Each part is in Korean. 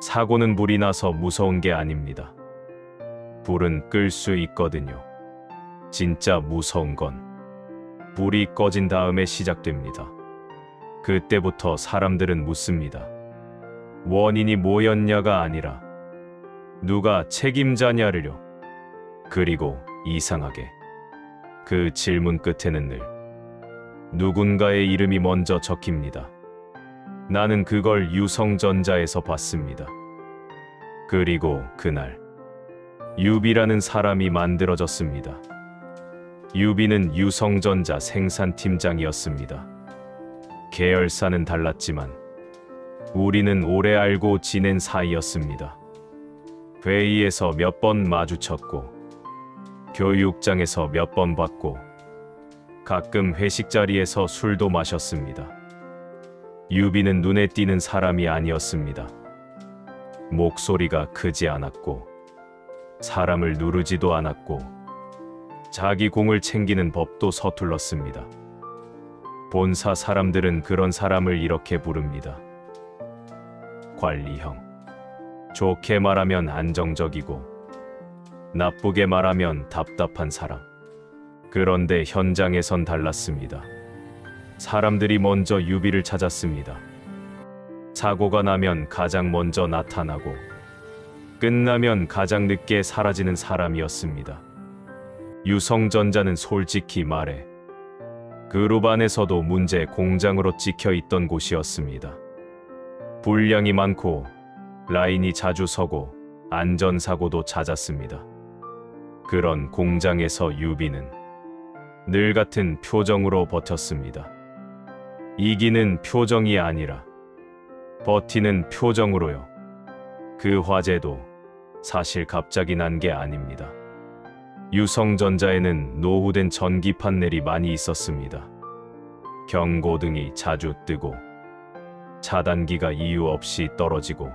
사고는 불이 나서 무서운 게 아닙니다. 불은 끌 수 있거든요. 진짜 무서운 건 불이 꺼진 다음에 시작됩니다. 그때부터 사람들은 묻습니다. 원인이 뭐였냐가 아니라 누가 책임자냐를요. 그리고 이상하게 그 질문 끝에는 늘 누군가의 이름이 먼저 적힙니다. 나는 그걸 유성전자에서 봤습니다. 그리고 그날 유비라는 사람이 만들어졌습니다. 유비는 유성전자 생산팀장이었습니다. 계열사는 달랐지만 우리는 오래 알고 지낸 사이였습니다. 회의에서 몇 번 마주쳤고 교육장에서 몇 번 봤고 가끔 회식 자리에서 술도 마셨습니다. 유비는 눈에 띄는 사람이 아니었습니다. 목소리가 크지 않았고 사람을 누르지도 않았고 자기 공을 챙기는 법도 서툴렀습니다. 본사 사람들은 그런 사람을 이렇게 부릅니다. 관리형. 좋게 말하면 안정적이고 나쁘게 말하면 답답한 사람. 그런데 현장에선 달랐습니다. 사람들이 먼저 유비를 찾았습니다. 사고가 나면 가장 먼저 나타나고 끝나면 가장 늦게 사라지는 사람이었습니다. 유성전자는 솔직히 말해 그룹 안에서도 문제 공장으로 찍혀 있던 곳이었습니다. 불량이 많고 라인이 자주 서고 안전사고도 잦았습니다. 그런 공장에서 유비는 늘 같은 표정으로 버텼습니다. 이기는 표정이 아니라 버티는 표정으로요. 그 화재도 사실 갑자기 난 게 아닙니다. 유성전자에는 노후된 전기 판넬이 많이 있었습니다. 경고등이 자주 뜨고 차단기가 이유 없이 떨어지고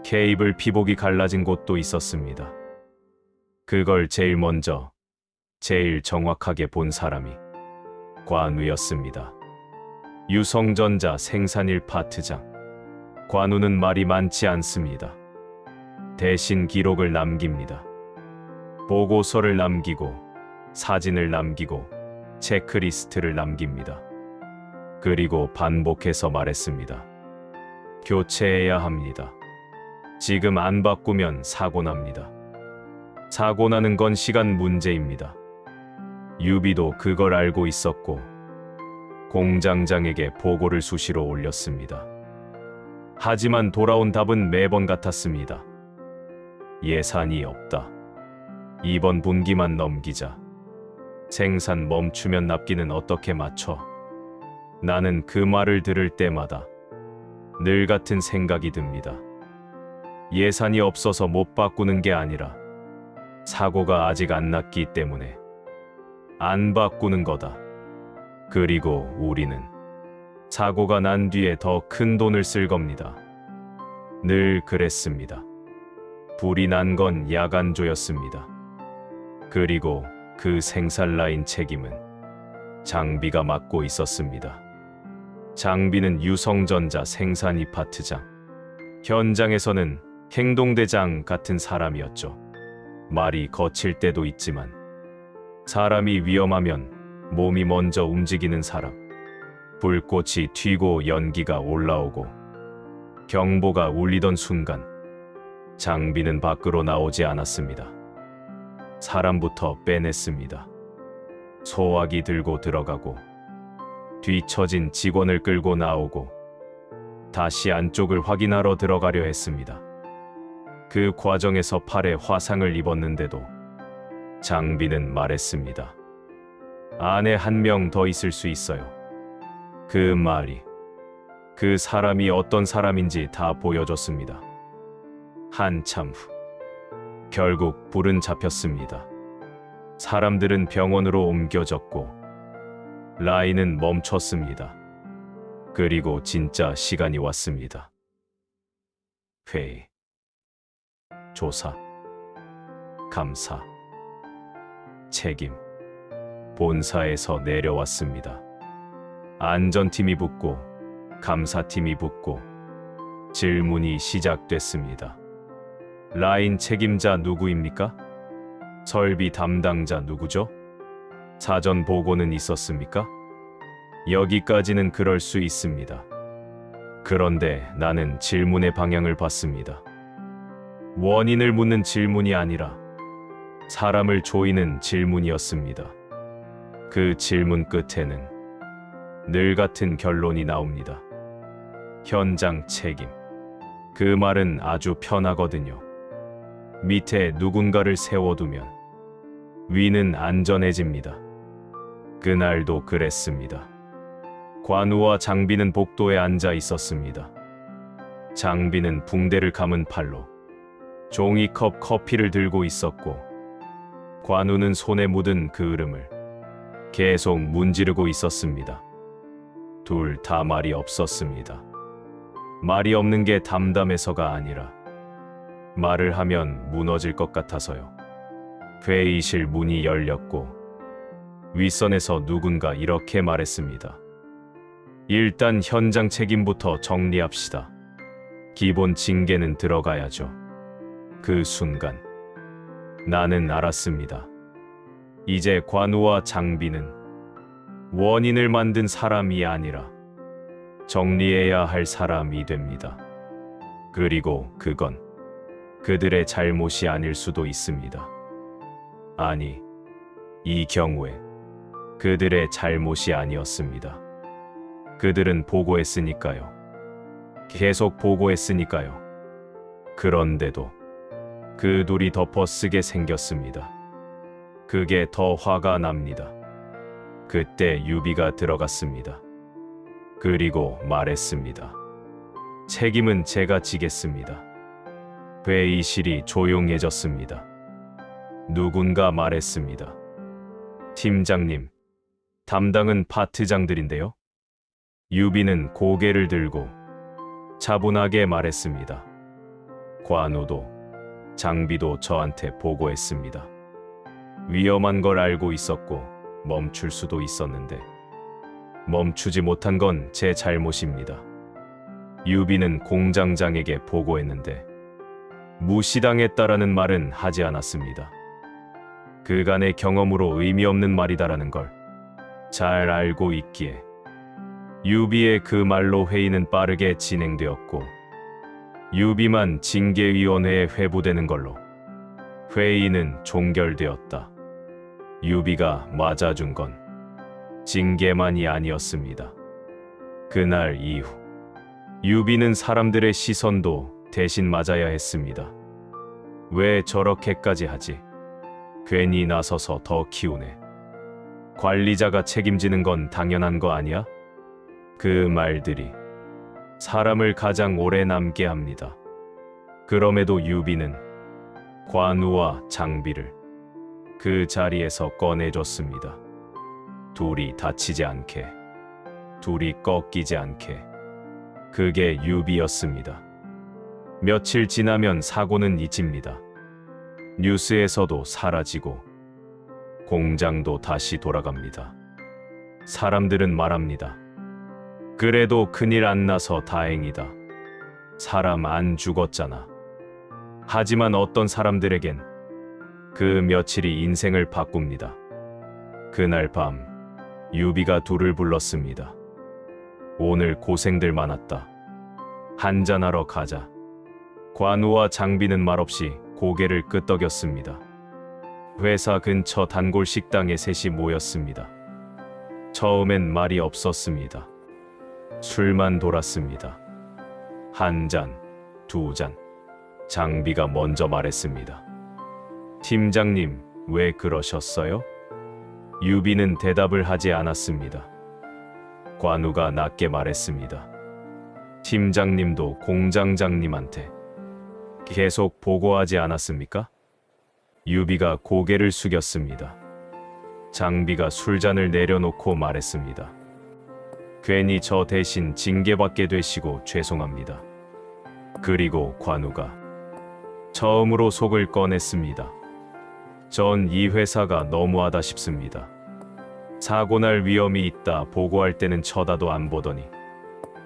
케이블 피복이 갈라진 곳도 있었습니다. 그걸 제일 먼저 제일 정확하게 본 사람이 관우였습니다. 유성전자 생산일 파트장. 관우는 말이 많지 않습니다. 대신 기록을 남깁니다. 보고서를 남기고 사진을 남기고 체크리스트를 남깁니다. 그리고 반복해서 말했습니다. 교체해야 합니다. 지금 안 바꾸면 사고 납니다. 사고 나는 건 시간 문제입니다. 유비도 그걸 알고 있었고 공장장에게 보고를 수시로 올렸습니다. 하지만 돌아온 답은 매번 같았습니다. 예산이 없다. 이번 분기만 넘기자. 생산 멈추면 납기는 어떻게 맞춰? 나는 그 말을 들을 때마다 늘 같은 생각이 듭니다. 예산이 없어서 못 바꾸는 게 아니라 사고가 아직 안 났기 때문에 안 바꾸는 거다. 그리고 우리는 사고가 난 뒤에 더 큰 돈을 쓸 겁니다. 늘 그랬습니다. 불이 난 건 야간조였습니다. 그리고 그 생산 라인 책임은 장비가 맡고 있었습니다. 장비는 유성전자 생산이 파트장, 현장에서는 행동대장 같은 사람이었죠. 말이 거칠 때도 있지만 사람이 위험하면 몸이 먼저 움직이는 사람. 불꽃이 튀고 연기가 올라오고 경보가 울리던 순간 장비는 밖으로 나오지 않았습니다. 사람부터 빼냈습니다. 소화기 들고 들어가고 뒤처진 직원을 끌고 나오고 다시 안쪽을 확인하러 들어가려 했습니다. 그 과정에서 팔에 화상을 입었는데도 장비는 말했습니다. 안에 한 명 더 있을 수 있어요. 그 말이 그 사람이 어떤 사람인지 다 보여줬습니다. 한참 후 결국 불은 잡혔습니다. 사람들은 병원으로 옮겨졌고 라인은 멈췄습니다. 그리고 진짜 시간이 왔습니다. 회의, 조사, 감사, 책임. 본사에서 내려왔습니다. 안전팀이 붙고 감사팀이 붙고 질문이 시작됐습니다. 라인 책임자 누구입니까? 설비 담당자 누구죠? 사전 보고는 있었습니까? 여기까지는 그럴 수 있습니다. 그런데 나는 질문의 방향을 봤습니다. 원인을 묻는 질문이 아니라 사람을 조이는 질문이었습니다. 그 질문 끝에는 늘 같은 결론이 나옵니다. 현장 책임. 그 말은 아주 편하거든요. 밑에 누군가를 세워두면 위는 안전해집니다. 그날도 그랬습니다. 관우와 장비는 복도에 앉아 있었습니다. 장비는 붕대를 감은 팔로 종이컵 커피를 들고 있었고, 관우는 손에 묻은 그을음을 계속 문지르고 있었습니다. 둘 다 말이 없었습니다. 말이 없는 게 담담해서가 아니라 말을 하면 무너질 것 같아서요. 회의실 문이 열렸고 윗선에서 누군가 이렇게 말했습니다. 일단 현장 책임부터 정리합시다. 기본 징계는 들어가야죠. 그 순간 나는 알았습니다. 이제 관우와 장비는 원인을 만든 사람이 아니라 정리해야 할 사람이 됩니다. 그리고 그건 그들의 잘못이 아닐 수도 있습니다. 아니, 이 경우에 그들의 잘못이 아니었습니다. 그들은 보고했으니까요. 계속 보고했으니까요. 그런데도 그 둘이 덮어쓰게 생겼습니다. 그게 더 화가 납니다. 그때 유비가 들어갔습니다. 그리고 말했습니다. 책임은 제가 지겠습니다. 회의실이 조용해졌습니다. 누군가 말했습니다. 팀장님, 담당은 파트장들인데요. 유비는 고개를 들고 차분하게 말했습니다. 관우도 장비도 저한테 보고했습니다. 위험한 걸 알고 있었고 멈출 수도 있었는데 멈추지 못한 건 제 잘못입니다. 유비는 공장장에게 보고했는데 무시당했다라는 말은 하지 않았습니다. 그간의 경험으로 의미 없는 말이다라는 걸 잘 알고 있기에 유비의 그 말로 회의는 빠르게 진행되었고, 유비만 징계위원회에 회부되는 걸로 회의는 종결되었다. 유비가 맞아준 건 징계만이 아니었습니다. 그날 이후 유비는 사람들의 시선도 대신 맞아야 했습니다. 왜 저렇게까지 하지? 괜히 나서서 더 키우네. 관리자가 책임지는 건 당연한 거 아니야? 그 말들이 사람을 가장 오래 남게 합니다. 그럼에도 유비는 관우와 장비를 그 자리에서 꺼내줬습니다. 둘이 다치지 않게, 둘이 꺾이지 않게. 그게 유비였습니다. 며칠 지나면 사고는 잊힙니다. 뉴스에서도 사라지고 공장도 다시 돌아갑니다. 사람들은 말합니다. 그래도 큰일 안 나서 다행이다. 사람 안 죽었잖아. 하지만 어떤 사람들에겐 그 며칠이 인생을 바꿉니다. 그날 밤 유비가 둘을 불렀습니다. 오늘 고생들 많았다. 한잔하러 가자. 관우와 장비는 말없이 고개를 끄덕였습니다. 회사 근처 단골 식당에 셋이 모였습니다. 처음엔 말이 없었습니다. 술만 돌았습니다. 한 잔, 두 잔. 장비가 먼저 말했습니다. 팀장님, 왜 그러셨어요? 유비는 대답을 하지 않았습니다. 관우가 낮게 말했습니다. 팀장님도 공장장님한테 계속 보고하지 않았습니까? 유비가 고개를 숙였습니다. 장비가 술잔을 내려놓고 말했습니다. 괜히 저 대신 징계받게 되시고 죄송합니다. 그리고 관우가 처음으로 속을 꺼냈습니다. 전 이 회사가 너무하다 싶습니다. 사고 날 위험이 있다 보고할 때는 쳐다도 안 보더니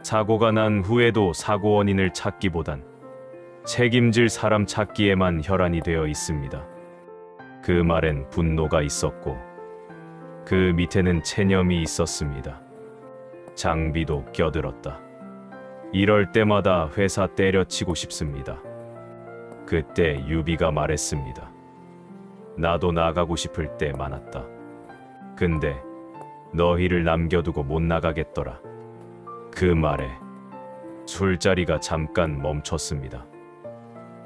사고가 난 후에도 사고 원인을 찾기보단 책임질 사람 찾기에만 혈안이 되어 있습니다. 그 말엔 분노가 있었고 그 밑에는 체념이 있었습니다. 장비도 껴들었다. 이럴 때마다 회사 때려치고 싶습니다. 그때 유비가 말했습니다. 나도 나가고 싶을 때 많았다. 근데 너희를 남겨두고 못 나가겠더라. 그 말에 술자리가 잠깐 멈췄습니다.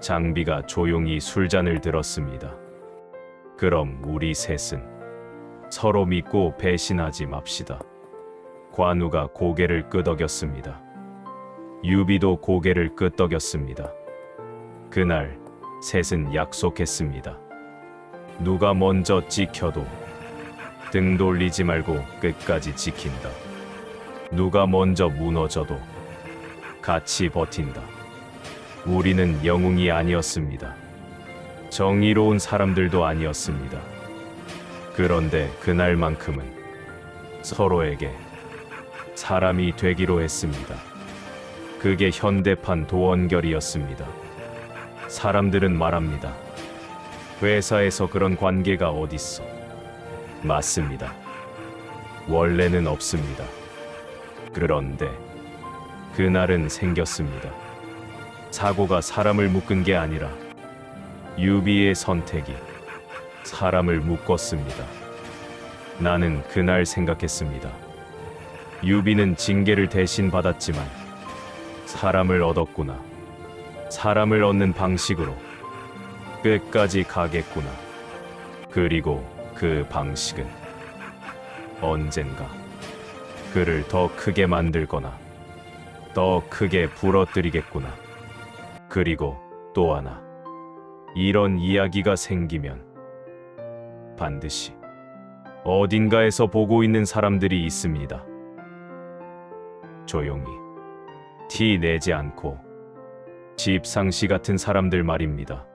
장비가 조용히 술잔을 들었습니다. 그럼 우리 셋은 서로 믿고 배신하지 맙시다. 관우가 고개를 끄덕였습니다. 유비도 고개를 끄덕였습니다. 그날 셋은 약속했습니다. 누가 먼저 찍혀도 등 돌리지 말고 끝까지 지킨다. 누가 먼저 무너져도 같이 버틴다. 우리는 영웅이 아니었습니다. 정의로운 사람들도 아니었습니다. 그런데 그날만큼은 서로에게 사람이 되기로 했습니다. 그게 현대판 도원결이었습니다. 사람들은 말합니다. 회사에서 그런 관계가 어딨어? 맞습니다. 원래는 없습니다. 그런데 그날은 생겼습니다. 사고가 사람을 묶은 게 아니라 유비의 선택이 사람을 묶었습니다. 나는 그날 생각했습니다. 유비는 징계를 대신 받았지만 사람을 얻었구나. 사람을 얻는 방식으로 끝까지 가겠구나. 그리고 그 방식은 언젠가 그를 더 크게 만들거나 더 크게 부러뜨리겠구나. 그리고 또 하나, 이런 이야기가 생기면 반드시 어딘가에서 보고 있는 사람들이 있습니다. 조용히 티 내지 않고 집상시 같은 사람들 말입니다.